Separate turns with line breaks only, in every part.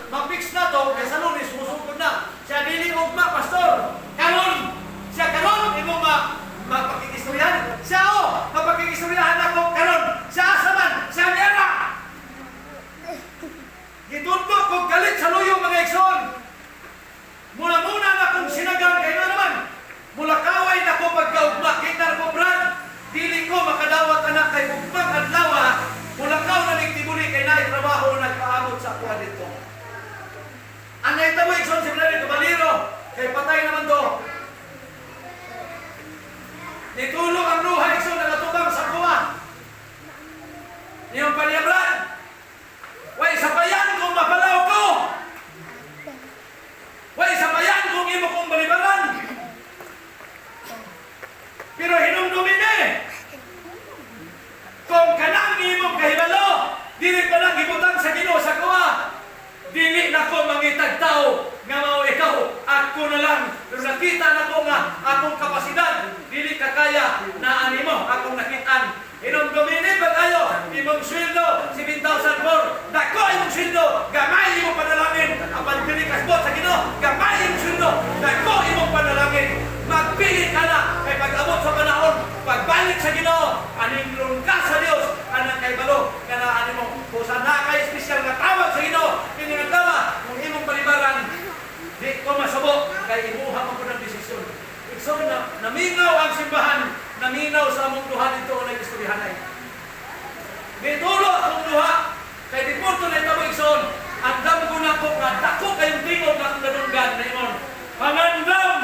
mapix na to, kaya sa Lunes, musugod na. Siya dili ugma, pastor. Karon, siya karon, imo mapakikistoryahan. Siya mapakikistoryahan ako karon. Siya asaman, siya nera. Gitundok kong galit sa luyo mga igsoon. Muna na kong sinagang kayo naman. Mula kaway na ko pagkaugma, kita na ko brad. Dili ko makadawat anak kay ugmang adlawa. Mula kaw na nagtibuli kay naay trabaho na nagpaabot sa kuha dito. Ang naitabo igsoon si Brother Cabalero, kay patay naman to. Nitulog ang luha igsoon na natubang sa kuha. Niyong paliyabran. Way sabayan kung mapalaw ko. Way sabayan kung imo kong balibaran. Pero hinumdumin kung kanang imong kahibalo, dili pa lang ibutang sa Ginoo sa kuha. Dili na ko mangitag tao nga mao ikaw, ako na lang. Pero nakita na ko nga akong kapasidad, dili ka kaya na animo akong nakitaan. Hinumdumin ba kayo? Imong sweldo 7,004. Dako imong sweldo, gamay imong panalangin. Apan dili kasbot sa Ginoo, gamay imong sweldo, dako imong panalangin. Magpili ka na kay pag-abot sa panahon, pagbalik sa Ginoo, aninglong ka sa Dios, anang kay balo nga naa nimo. Kusa na kay espesyal nga tawag sa Ginoo, kini nga tawa kung imong palibaran, di ko masubo kay imuha mo ng desisyon. So na naminaw ang simbahan, naminaw sa among duha dito na istoryahanay. Gitulo akong duha kay di punto na tawag igsoon, andam ko na ko nga dako kayong tingog na akong nadunggan na imon. Pangandam!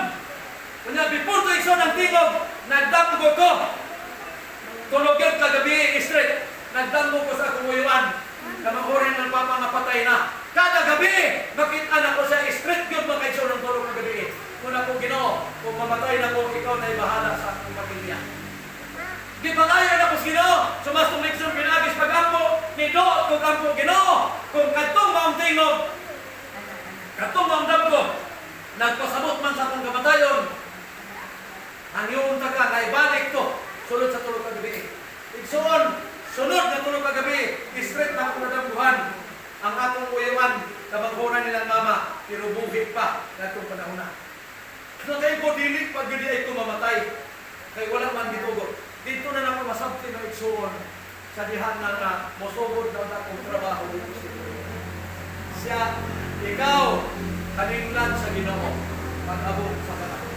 Kunya bipunto igsoon ang tingog, nagdamgo ko. Tulogyan kagabi straight, nagdamgo ko sa akong uyuan. Kamahurin ng papa nga patay na. Kada gabi, makita na ko sa straight yun mga igsoon ng tulog kagabi. Kung ako Ginoo, kung mamatay na ko, ikaw na ibahala sa akong pamilya. Di ba kaya na ko sa Ginoo? Sumastong igsoon pinagis pag-ampo, nido kung ampo Ginoo. Kung katong maong tingog, katong maong damgo, nagpasabot man sa akong kamatayon, ang iyong taga na ibalik to, sunod sa tulog kagabi. Igsoon, sunod na tulog kagabi, straight na akong nadambuhan. Ang akong uyuan, kabanghunan nilang mama, pero buhi pa na itong panahon na. So kayo po, dilit pag yun ay mamatay. Kaya wala man ditugot. Dito na lang masabti na igsoon sa dihan na mosugod na akong trabaho. Siya, ikaw, kaninglan sa Ginoo, pag-abot sa panahon.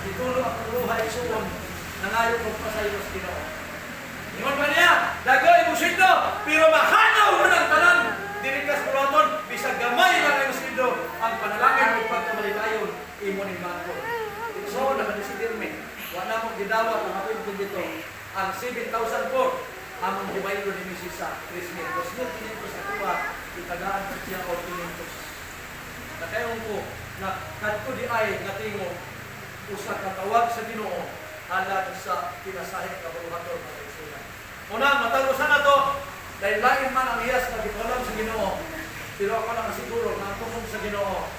Itulo ang luha igsoon, nangayo kong pasayo sa Ginoo. Ingon pa niya, dagoy mo sindo, pero mahanaw mo ng tanan. Dirikas pulaton, bisag gamay lang ang sindo, ang panalangin mo pagkamalilayon, imo ni Marco. So, nakadisidirme, wala mong gidawat ang ating dito. Ang 7,004, among dibaylo ni Mrs. sa 3,000. 2,500 sa tuwa, itagaan sa siya o 500. Nakayon ko, na kadto di ay natingo, usa katawag sa Ginoo, alang sa pinasahit na buluhaton ng Panginoon. Una, matalusan na to, dahil lain man ang iyas na gitulang sa Ginoo, pero ako na kasiguro na tungkol sa Ginoo,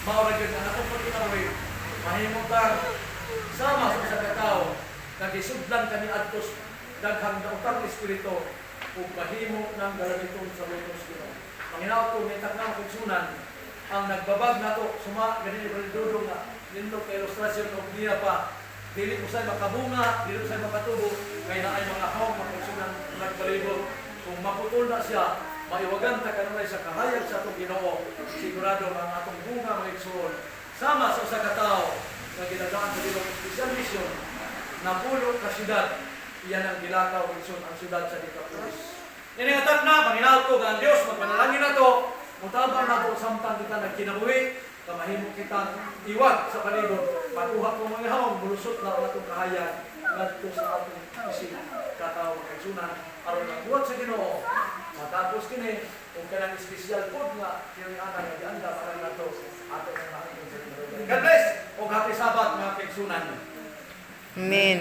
mauragyan na natong pagkinawi, mahimutang sama sa isa katao, nagisudlan kami adtos, daghang dautang espiritu, o mahimo ng galamiton sa lutong sa Ginoo. Panginaw ko, may taknang kutsunan, ang nagbabag na to, suma, ganito dudong na, nindot ka ilustrasyon o niya pa, dili ko sa'y makabunga, dili ko sa'y makatubo, kaya na ay mga hawang makutsunan nagbalibot. Kung maputol na siya, maiwagan ta kanunay sa kahayag sa atong Ginoo, sigurado ang atong bunga mga igsoon. Sama sa usa ka tawo nga ginagaan sa Ginoo special mission na pulo ka syudad, iyan ang gilakaw igsoon ang syudad sa Decapolis. Iniatak na panginaw ko nga ang Dios magpanalangin nato, mutabang nato samtang kita nagkinabuhi, kamahimo kita iwag sa palibot, patuha ko mga hawang bulusot na atong kahayag ngadto sa atong isig katawo mga igsunan aron magbuhat sa Ginoo. Matapos kini kung kanang espesyal food nga kini ana nga gianda para nato ato nga nakita sa Ginoo. God bless o happy Sabbath mga kaigsunan.
Amen.